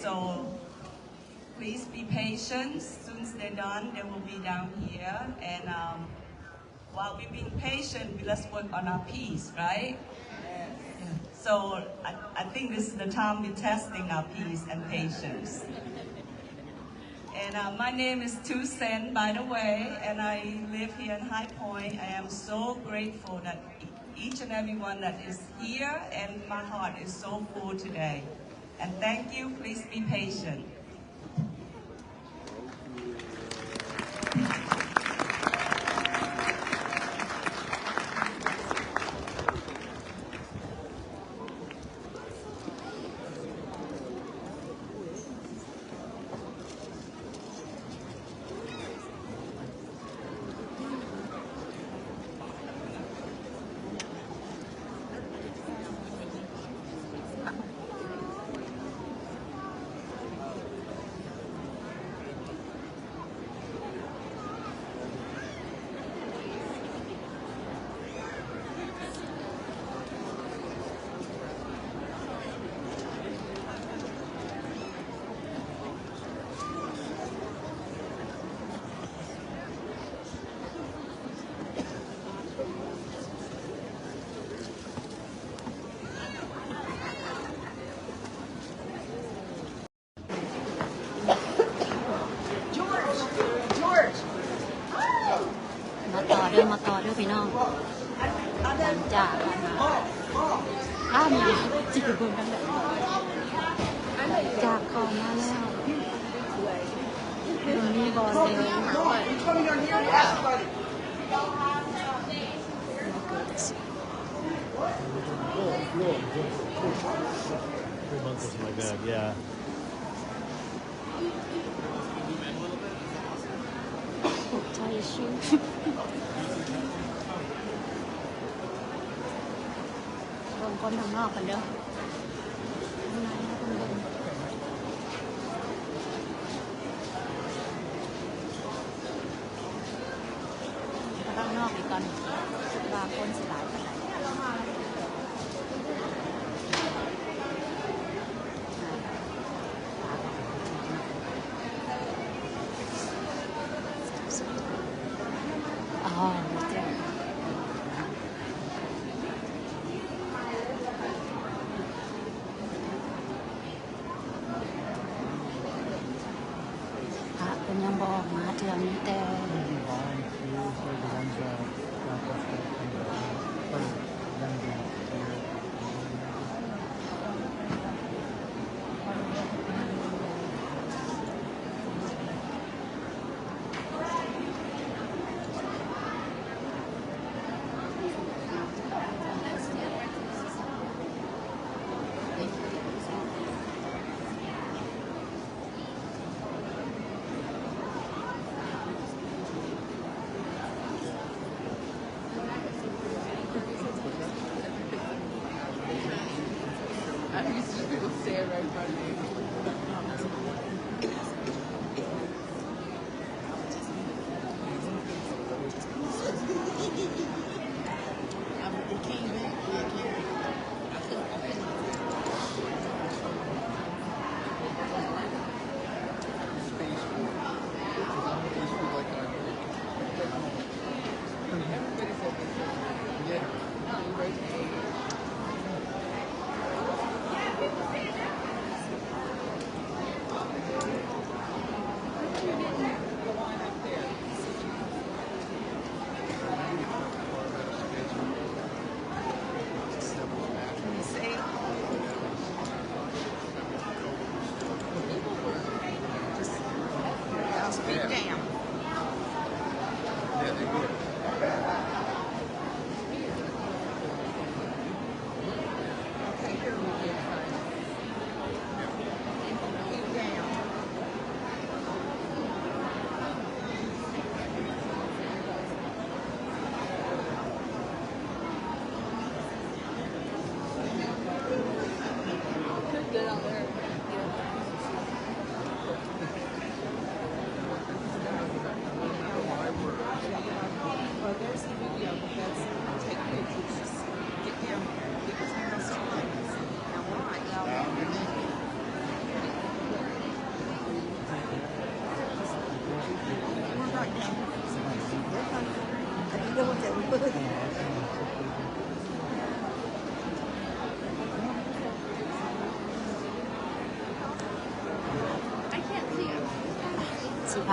So please be patient. Soon as they're done, they will be down here. And while we're being patient, let's work on our peace, right? So I think this is the time we're testing our peace and patience. And my name is Tu Sen, by the way, and I live here in High Point. I am so grateful that each and everyone that is here, and my heart is so full today. And thank you. Please be patient.มาต่อเด้อพี่น้องหลังจากข้ามมาจิกบุญกันแบบจากเขามาแล้วตรงนี้บอลเลยใช่ชื่อลงคนทางนอกกันเด้อข้างในนะคนบนข้างนอกอีกก่อนบางคนสิหลายกันไหนยังบอกมาเทืองนี้แต่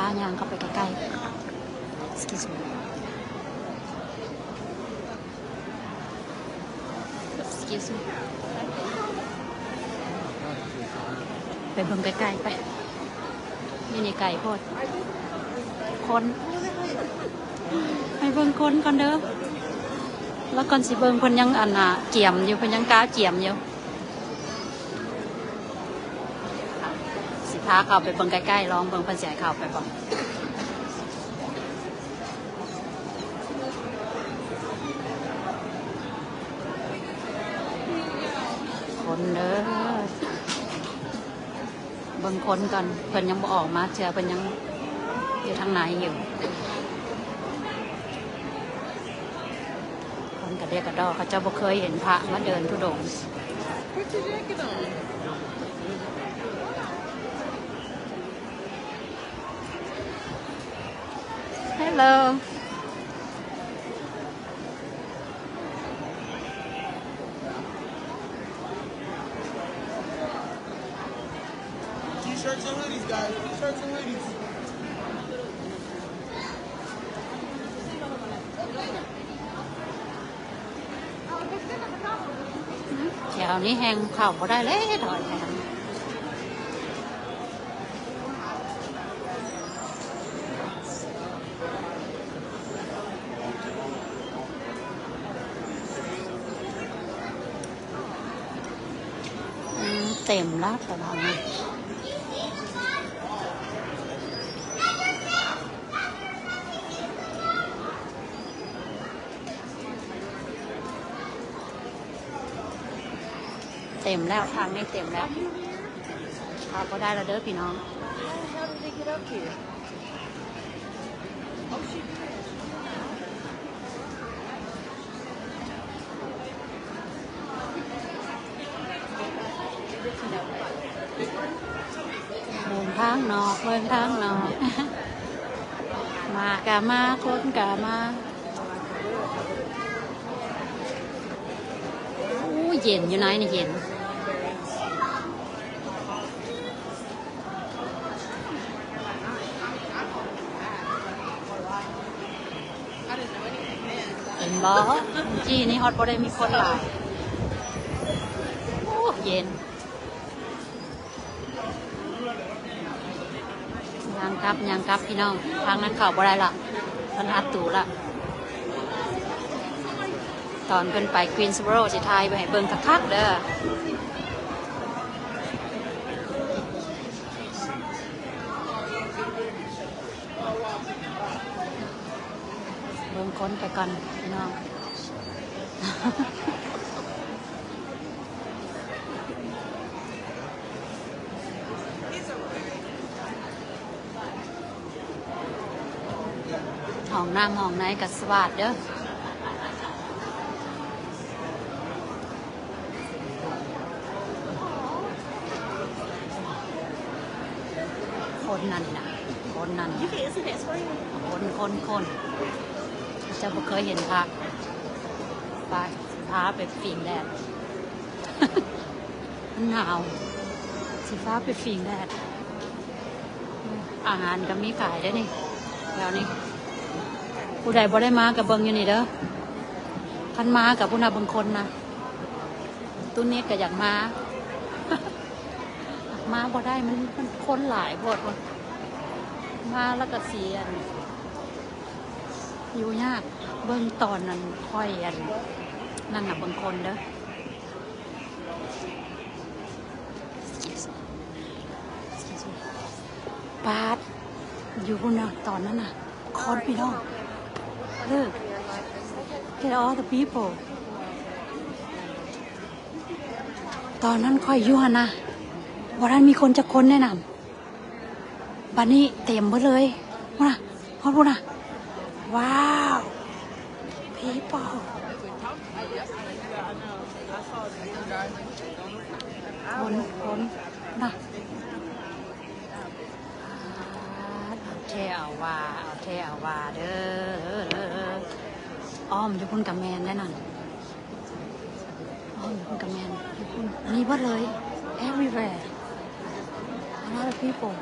าย่างเข้าไปใกล้ๆ excuse me excuse me ไปเบิ่งใกล้ๆไปนี่ไก่โพดคนไปเบิ่งคนก่อนเด้อแล้วก่อนสิเบิ่งเพิ่นยังอันน่ะเจียมอยู่เพิ่นยังกาเจียมอยู่สิพาเข้าไปเบิ่งใกล้ๆลองเบิ่งเพิ่นสิให้เข้าไปบ่คนเด้อเบิ่งคนก่อนเพิ่นยังบ่ออกมาเชื่อเพิ่นยังอยู่ทางไหนอยู่คนกระเดกกระดอเขาเจ้าบ่เคยเห็นพระมาเดินธุดงค์ Hello T-shirts and hoodies, guys. T-shirts and hoodies. แถวนี้แหงเข้าบ่ได้เลยถอยแถวเต็มแล้วตอนนี้เต็มแล้วทางนี้เต็มแล้วเข้าก็ได้แล้วเด้อพี่น้องเดินทางนอกเดินทางนอกมากะมาคนกะมาเย็นอยู่ไหนนี่เย็นเห็นบ่จีนี่ฮอตบ่ได้มีคนหลายโอ้เย็นยางกลับพี่น้องทางนั้นเข้าบ่ได้ละมันอัดตูละตอนเพิ่นไปควีนส์บโรสิทายไปให้เบิ่งคักๆเด้อเบิ่งคนไปก่อนพี่น้องห้องน้ำห้องไหนก็สวัสดเด้อคนนั่นนะคนนั่นคนจะบ่เคยเห็นพระไปพาไปฟิงแดด หนาวสิฟ้าไปฟิงแดดอาหารก็มีขายได้นี่แล้วนี่ผู้ใดบ่ได้มากับเบิ่งอยู่นี่เด้อคันมากับผู้น่ะบางคนนะตุ้นนี้ก็อยากมามาบ่ได้มันคนหลายโพดมาแล้วก็เสียอยู่ยากเบิ่งตอนนั้นค่อยนั่นน่ะบางคนเด้อปาดอยู่พุ่นน่ะตอนนั้นน่ะคนพี่น้องเลิก Get all the people ตอนนั้นค่อยอยู่หั่นน่ะบ่ทันมีคนจักคนแนะนำบัดนี้เต็มเบิดเลยพุ่นน่ะฮอดพุ่นน่ะว้าว people คนน่ะเอาเท่เอาว่าเด้ออ้อมอยู่พุ่นกับแมนได้นั่นอ้อมอยู่พุ่นกับแมนอยู่พุ่นมีเบิดเลย everywhere a lot of people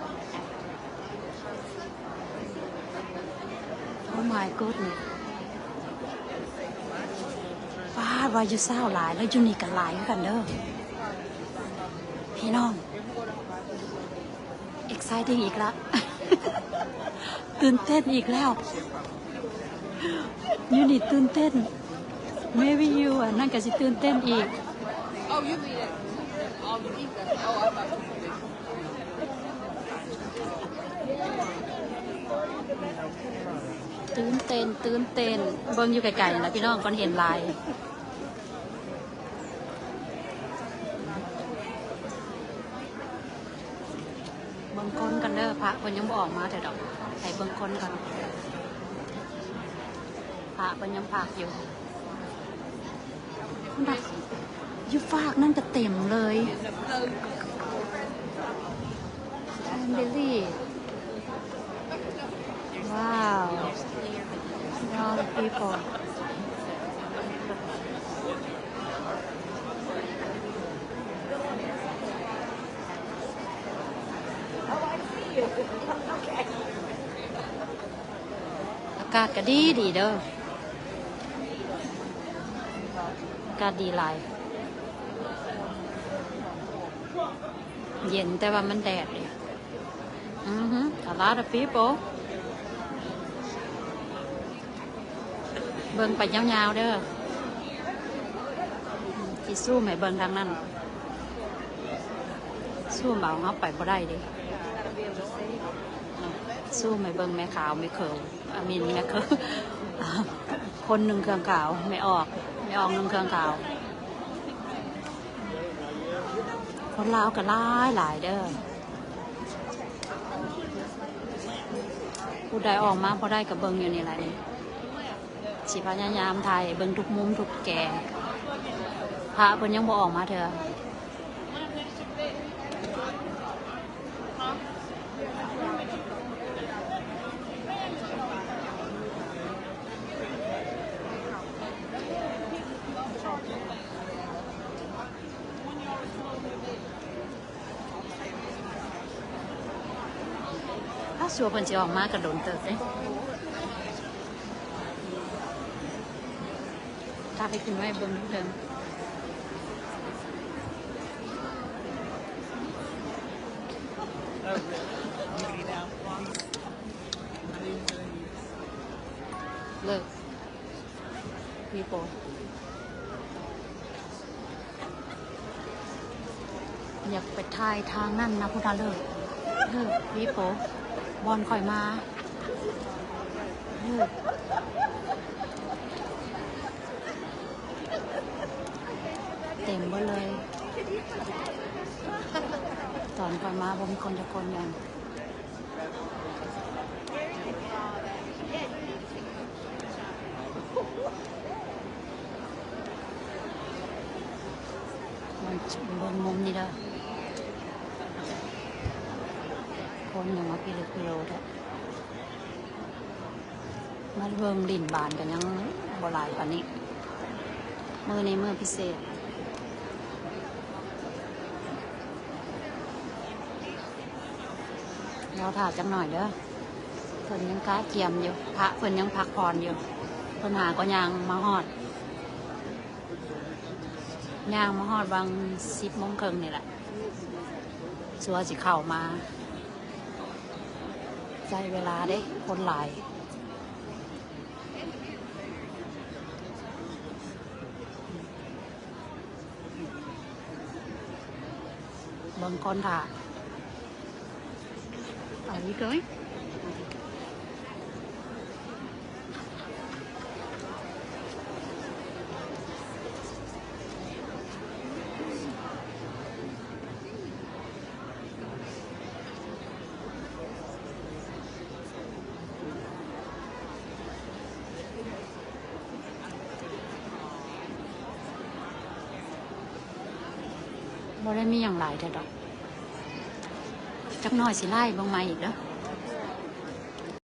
my goodness ป้าวาอยู่เศร้าหลายแล้วอยู่นี่กันหลายกันเด้อพี่น้อง exciting อีกแล้ว ตื่นเต้นอีกแล้วยูนิตตื่นเต้น maybe you อ่ะนั่นก็สิตื่นเต้นอีก Oh, you mean it? Oh, you mean that? Oh, I thought you ตื่นเต้นตื่นเต้นเบิ่งอยู่ไกลๆนะพี่น้องก่อนเห็นลายเบิ่งคนกันเด้อพระคนยังบ่ออกมาแต่ดอกให้เบิ่งคนกันพระคนยังพากอยู่นะอยู่ฝากนั่นก็เต็มเลยแอนเดลี่ ว้าว all the people อากาศก็ดีดีเด้ออากาศดีหลายเย็นแต่ว่ามันแดดเลยa lot of people เบิ่งไปยาวๆเด้อที่สู้ไม่เบิ่งทางนั้นสู้เบาเฮาไปบ่ได้เด้สู้ไม่เบิ่งแม่ขาวไม่เขิวอามินแม่เขิวคนหนึ่งเครื่องขาวไม่ออกหนึ่งเครื่องขาวคนลาวก็หลายเด้อผู้ใดออกมาพอได้กับเบิ่งอยู่นี่แหละสิพยายามถ่ายเบิ่งทุกมุมทุกแก่พระเพิ่นยังบ่ออกมาเถอะถ้าสัวเพิ่นสิออกมาก็โดนเติบเด้ถ้าไปกินไว้เบิ่งทุกเดิมเลิกพี่โปอยากไปถ่ายทางนั่นนะพุทธาเลิกพี่โปบอลคอยมาเลิกเต็มหมดเลยตอนก่อนมาผมคนจะคนยังมันบนมุมนี่เด้อคนยังมาพิลึกพิโลดอ่ะมาเบิ่งลิ้นบานกันยังบ่หลายปานนี้มื้อนี้มื้อพิเศษเราถ่ายจังหน่อยเด้อเพิ่นยังก้าเกียมอยู่พระเพิ่นยังพักผ่อนอยู่เพิ่นหาก็ยางมาฮอดยางมาฮอดบาง10 โมงครึ่งนี่แหละสัวสิเข้ามาใจเวลาเด้คนหลายเบิ่งคนถ่าAre we going?บ่ได้มีอย่างไรแต่ดอกจักหน่อยสิไล่บางมาอีกเด้อ